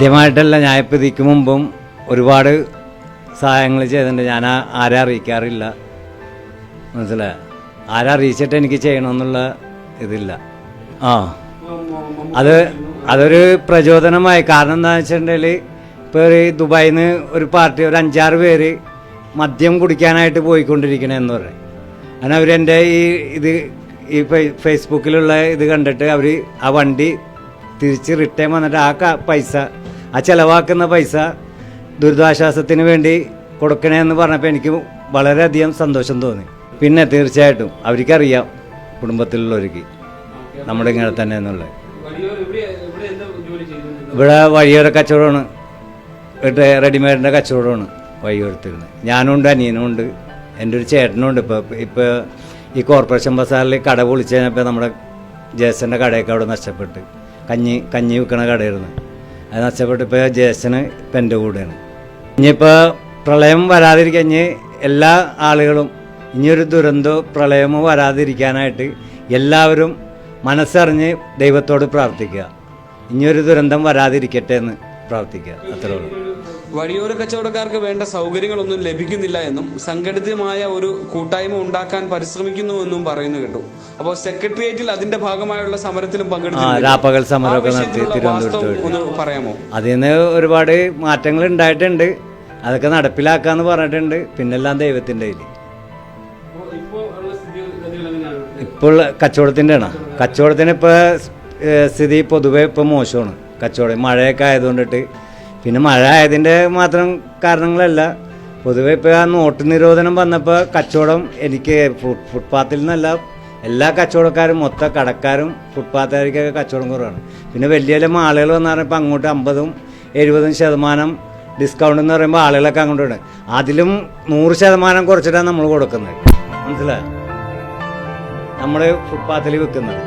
ആദ്യമായിട്ടല്ല, ഞാൻ ഇപ്പോൾ ഇതിക്ക് മുമ്പും ഒരുപാട് സഹായങ്ങൾ ചെയ്തിട്ടുണ്ട്. ഞാൻ ആരെ അറിയിക്കാറില്ല, മനസ്സിലായ? ആരെ അറിയിച്ചിട്ട് എനിക്ക് ചെയ്യണമെന്നുള്ള ഇതില്ല. അതൊരു പ്രചോദനമായി. കാരണം എന്താണെന്ന് വെച്ചിട്ടുണ്ടെങ്കിൽ ഇപ്പോൾ ഒരു ദുബായിൽ നിന്ന് ഒരു പാർട്ടി ഒരു 5-6 പേര് മദ്യം കുടിക്കാനായിട്ട് പോയിക്കൊണ്ടിരിക്കണമെന്ന് പറയും. അങ്ങനെ അവരെൻ്റെ ഈ ഫേസ്ബുക്കിലുള്ള ഇത് കണ്ടിട്ട് അവർ ആ വണ്ടി തിരിച്ച് റിട്ടേൺ വന്നിട്ട് പൈസ, ആ ചിലവാക്കുന്ന പൈസ ദുരിതാശ്വാസത്തിന് വേണ്ടി കൊടുക്കണമെന്ന് പറഞ്ഞപ്പോൾ എനിക്ക് വളരെയധികം സന്തോഷം തോന്നി. പിന്നെ തീർച്ചയായിട്ടും അവർക്കറിയാം, കുടുംബത്തിലുള്ളവർക്ക് നമ്മുടെ ഇങ്ങനെ തന്നെ എന്നുള്ളത്. ഇവിടെ വഴിയോര കച്ചവടമാണ്, റെഡിമെയ്ഡിൻ്റെ കച്ചവടമാണ് വഴിയോരത്തിരുന്നത്. ഞാനുണ്ട്, അനിയനുമുണ്ട്, എൻ്റെ ഒരു ചേട്ടനുണ്ട്. ഇപ്പോൾ ഈ കോർപ്പറേഷൻ ബസാറിൽ കട പൊളിച്ച് കഴിഞ്ഞപ്പോൾ നമ്മുടെ ജേസൻ്റെ കടയൊക്കെ അവിടെ നഷ്ടപ്പെട്ട്, കഞ്ഞി വിൽക്കണ കടയായിരുന്നു, അത് നഷ്ടപ്പെട്ട് ഇപ്പോൾ ജേസന് ഇപ്പം എൻ്റെ കൂടെയാണ്. ഇനിയിപ്പോൾ പ്രളയം വരാതിരിക്കാൻ എല്ലാ ആളുകളും ഇനിയൊരു ദുരന്തമോ പ്രളയമോ വരാതിരിക്കാനായിട്ട് എല്ലാവരും മനസ്സറിഞ്ഞ് ദൈവത്തോട് പ്രാർത്ഥിക്കുക. ഇനിയൊരു ദുരന്തം വരാതിരിക്കട്ടെ എന്ന് പ്രാർത്ഥിക്കുക, അത്രേ ഉള്ളൂ. വഴിയോര കച്ചവടക്കാർക്ക് വേണ്ട സൗകര്യങ്ങളൊന്നും ലഭിക്കുന്നില്ല എന്നും സംഘടിതമായ ഒരു കൂട്ടായ്മ ഉണ്ടാക്കാൻ പരിശ്രമിക്കുന്നുവെന്നും പറയുന്നു കേട്ടു. അപ്പോൾ സെക്രട്ടേറിയറ്റിൽ അതിന്റെ ഭാഗമായുള്ള സമരത്തിലും രാപ്പകൽ സമരമൊക്കെ നടത്തി തിരുവനന്തപുരത്ത്. പറയാമോ? അതിൽ നിന്ന് ഒരുപാട് മാറ്റങ്ങൾ ഉണ്ടായിട്ടുണ്ട്, അതൊക്കെ നടപ്പിലാക്കാന്ന് പറഞ്ഞിട്ടുണ്ട്. പിന്നെല്ലാം ദൈവത്തിൻ്റെ കയ്യിൽ. ഇപ്പോൾ കച്ചവടത്തിന് ഇപ്പോൾ സ്ഥിതി പൊതുവെ ഇപ്പോൾ മോശമാണ്. കച്ചവടം മഴയൊക്കെ ആയതുകൊണ്ടിട്ട്, പിന്നെ മഴ ആയതിൻ്റെ മാത്രം കാരണങ്ങളല്ല, പൊതുവെ ഇപ്പോൾ ആ നോട്ട് നിരോധനം വന്നപ്പോൾ കച്ചവടം എനിക്ക് ഫുട്പാത്തിൽ നിന്നല്ല, എല്ലാ കച്ചവടക്കാരും മൊത്തം കടക്കാരും ഫുട്പാത്തുകാർക്കൊക്കെ കച്ചവടം കുറവാണ്. പിന്നെ വലിയ വലിയ മാളുകൾ വന്നു പറഞ്ഞപ്പോൾ അങ്ങോട്ട് 50-70% ഡിസ്കൗണ്ട് എന്ന് പറയുമ്പോൾ ആളുകളൊക്കെ അങ്ങോട്ട് വിടും. അതിലും 100% കുറച്ചിട്ടാണ് നമ്മൾ കൊടുക്കുന്നത്, മനസ്സിലായോ? നമ്മൾ ഫുട്പാത്തിൽ വിൽക്കുന്നത്.